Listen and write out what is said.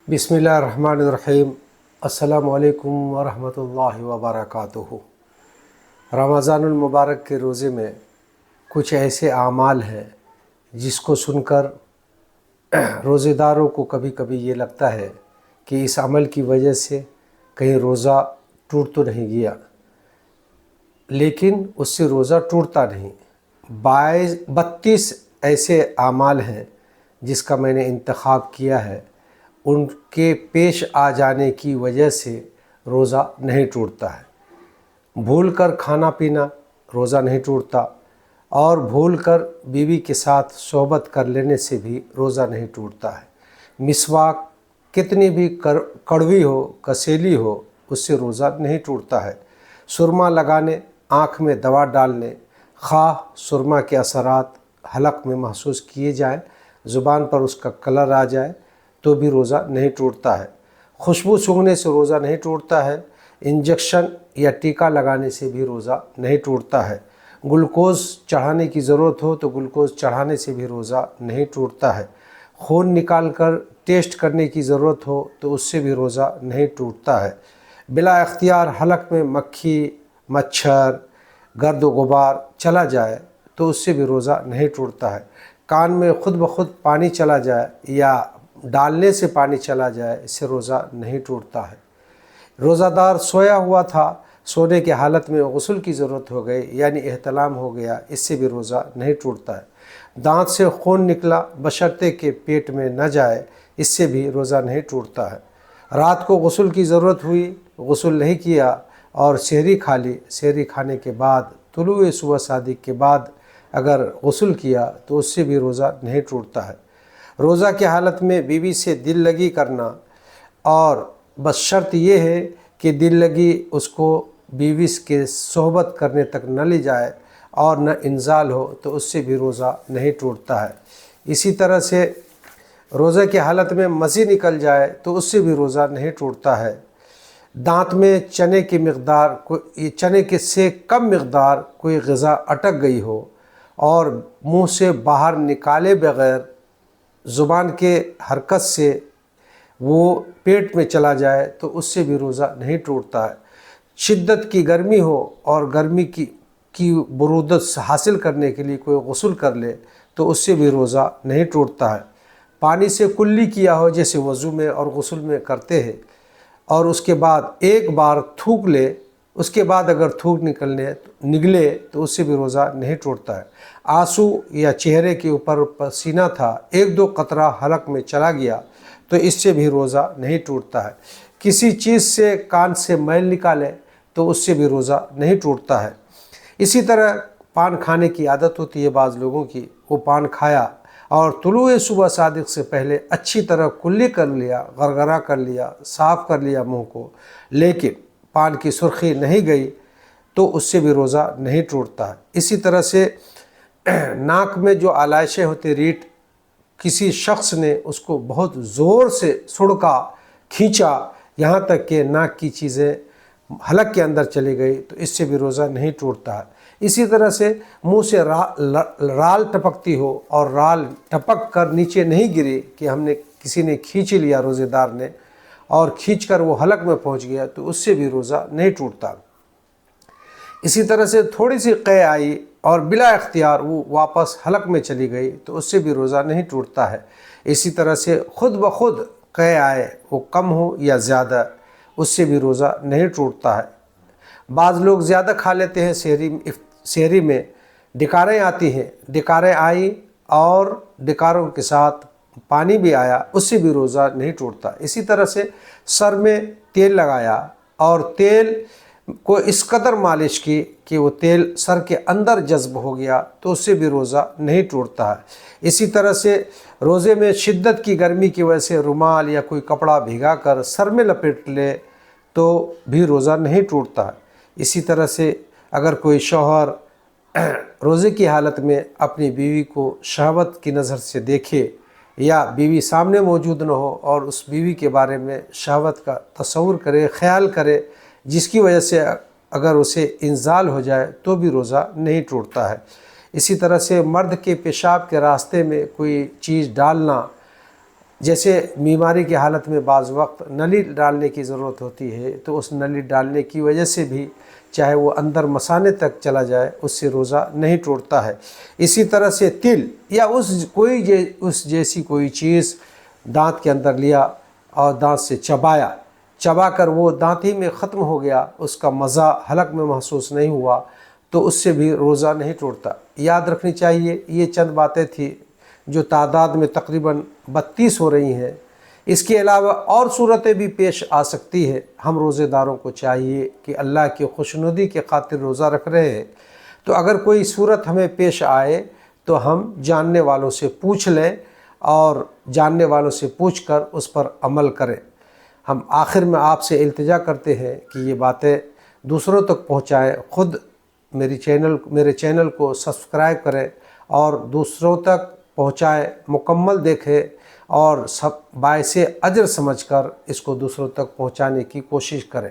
बिस्मिल्लाहिर्रहमानिर्रहीम। अस्सलामु अलैकुम वरहमतुल्लाहि वबरकातुहू। रमज़ानुल मुबारक के रोज़े में कुछ ऐसे आमाल हैं जिसको सुनकर रोज़ेदारों को कभी कभी ये लगता है कि इस अमल की वजह से कहीं रोज़ा टूट तो नहीं गया, लेकिन उससे रोज़ा टूटता नहीं। 32 ऐसे आमाल हैं जिसका मैंने इंतखाब किया है, उनके पेश आ जाने की वजह से रोज़ा नहीं टूटता है। भूल कर खाना पीना रोज़ा नहीं टूटता, और भूल कर बीवी के साथ सोहबत कर लेने से भी रोज़ा नहीं टूटता है। मिसवाक कितनी भी कड़वी हो, कसेली हो, उससे रोज़ा नहीं टूटता है। सुरमा लगाने, आँख में दवा डालने, खाह सुरमा के असरात हलक में महसूस किए जाएं, ज़ुबान पर उसका कलर आ जाए तो भी रोज़ा नहीं टूटता है। खुशबू सूंघने से रोज़ा नहीं टूटता है। इंजेक्शन या टीका लगाने से भी रोज़ा नहीं टूटता है। ग्लूकोज़ चढ़ाने की ज़रूरत हो तो ग्लूकोज़ चढ़ाने से भी रोज़ा नहीं टूटता है। खून निकाल कर टेस्ट करने की ज़रूरत हो तो उससे भी रोज़ा नहीं टूटता है। बिला इख्तियार हलक में मक्खी, मच्छर, गर्द व गुबार चला जाए तो उससे भी रोज़ा नहीं टूटता है। कान में खुद ब खुद पानी चला जाए या डालने से पानी चला जाए, इससे रोज़ा नहीं टूटता है। रोज़ादार सोया हुआ था, सोने की हालत में गुस्ल की ज़रूरत हो गई यानी एहतलाम हो गया, इससे भी रोज़ा नहीं टूटता है। दांत से खून निकला बशर्ते के पेट में न जाए, इससे भी रोज़ा नहीं टूटता है। रात को गुस्ल की ज़रूरत हुई, गुस्ल नहीं किया और सहरी खा ली, सहरी खाने के बाद तुलुए सुबह सादिक के बाद अगर गुस्ल किया तो उससे भी रोज़ा नहीं टूटता है। रोज़ा की हालत में बीवी से दिल लगी करना, और बस शर्त यह है कि दिल लगी उसको बीवी के सोहबत करने तक न ले जाए और न इंजाल हो तो उससे भी रोज़ा नहीं टूटता है। इसी तरह से रोज़े की हालत में मज़ी निकल जाए तो उससे भी रोज़ा नहीं टूटता है। दांत में चने की मकदार चने के से कम मकदार कोई ग़िज़ा अटक गई हो और मुंह से बाहर निकाले बग़ैर ज़ुबान के हरकत से वो पेट में चला जाए तो उससे भी रोज़ा नहीं टूटता है। शिद्दत की गर्मी हो और गर्मी की बरूदत हासिल करने के लिए कोई गुस्ल कर ले तो उससे भी रोज़ा नहीं टूटता है। पानी से कुल्ली किया हो जैसे वज़ू में और गुस्ल में करते हैं, और उसके बाद एक बार थूक ले, उसके बाद अगर थूक निकले तो उससे भी रोज़ा नहीं टूटता है। आंसू या चेहरे के ऊपर पसीना था, एक दो कतरा हलक में चला गया तो इससे भी रोज़ा नहीं टूटता है। किसी चीज़ से कान से मैल निकाले तो उससे भी रोज़ा नहीं टूटता है। इसी तरह पान खाने की आदत होती है बाज़ लोगों की, वो पान खाया और तुलुए सुबह सादिक से पहले अच्छी तरह कुल्ली कर लिया, गरगरा कर लिया, साफ़ कर लिया मुंह को, लेकिन पान की सुर्खी नहीं गई तो उससे भी रोज़ा नहीं टूटता है। इसी तरह से नाक में जो आलाइशें होती, रीठ, किसी शख्स ने उसको बहुत ज़ोर से सुड़का, खींचा, यहाँ तक कि नाक की चीज़ें हलक के अंदर चली गई तो इससे भी रोज़ा नहीं टूटता है। इसी तरह से मुंह से राल टपकती हो और राल टपक कर नीचे नहीं गिरी कि किसी ने खींच लिया रोज़ेदार ने और खींचकर वो हलक में पहुंच गया तो उससे भी रोज़ा नहीं टूटता। इसी तरह से थोड़ी सी क़ै आई और बिला इख्तियार वो वापस हलक में चली गई तो उससे भी रोज़ा नहीं टूटता है। इसी तरह से ख़ुद ब खुद क़ै आए, वो कम हो या ज़्यादा, उससे भी रोज़ा नहीं टूटता है। बाज़ लोग ज़्यादा खा लेते हैं, सहरी में डकारें आती हैं, डकारें आई और डकारों के साथ पानी भी आया, उससे भी रोज़ा नहीं टूटता। इसी तरह से सर में तेल लगाया और तेल को इस कदर मालिश की कि वो तेल सर के अंदर जज्ब हो गया तो उससे भी रोज़ा नहीं टूटता है। इसी तरह से रोज़े में शिद्दत की गर्मी की वजह से रुमाल या कोई कपड़ा भिगा कर सर में लपेट ले तो भी रोज़ा नहीं टूटता है। इसी तरह से अगर कोई शौहर रोज़े की हालत में अपनी बीवी को शहवत की नज़र से देखे या बीवी सामने मौजूद न हो और उस बीवी के बारे में शहवत का तस्वुर करे, ख्याल करे, जिसकी वजह से अगर उसे इंजाल हो जाए तो भी रोज़ा नहीं टूटता है। इसी तरह से मर्द के पेशाब के रास्ते में कोई चीज़ डालना جیسے بیماری کی حالت میں بعض وقت نلی ڈالنے کی ضرورت ہوتی ہے، تو اس نلی ڈالنے کی وجہ سے بھی چاہے وہ اندر مثانے تک چلا جائے اس سے روزہ نہیں ٹوٹتا ہے۔ اسی طرح سے تل یا اس جیسی کوئی چیز دانت کے اندر لیا اور دانت سے چبا کر وہ دانت ہی میں ختم ہو گیا، اس کا مزہ حلق میں محسوس نہیں ہوا، تو اس سے بھی روزہ نہیں ٹوٹتا۔ یاد رکھنی چاہیے، یہ چند باتیں تھیں جو تعداد میں تقریباً 32 ہو رہی ہیں۔ اس کے علاوہ اور صورتیں بھی پیش آ سکتی ہے۔ ہم روزے داروں کو چاہیے کہ اللہ کی خوشنودی کے خاطر روزہ رکھ رہے ہیں، تو اگر کوئی صورت ہمیں پیش آئے تو ہم جاننے والوں سے پوچھ لیں اور جاننے والوں سے پوچھ کر اس پر عمل کریں۔ ہم آخر میں آپ سے التجا کرتے ہیں کہ یہ باتیں دوسروں تک پہنچائیں، خود میرے چینل کو سبسکرائب کریں اور دوسروں تک پہنچائیں، مکمل دیکھیں اور سب باعث اجر سمجھ کر اس کو دوسروں تک پہنچانے کی کوشش کریں۔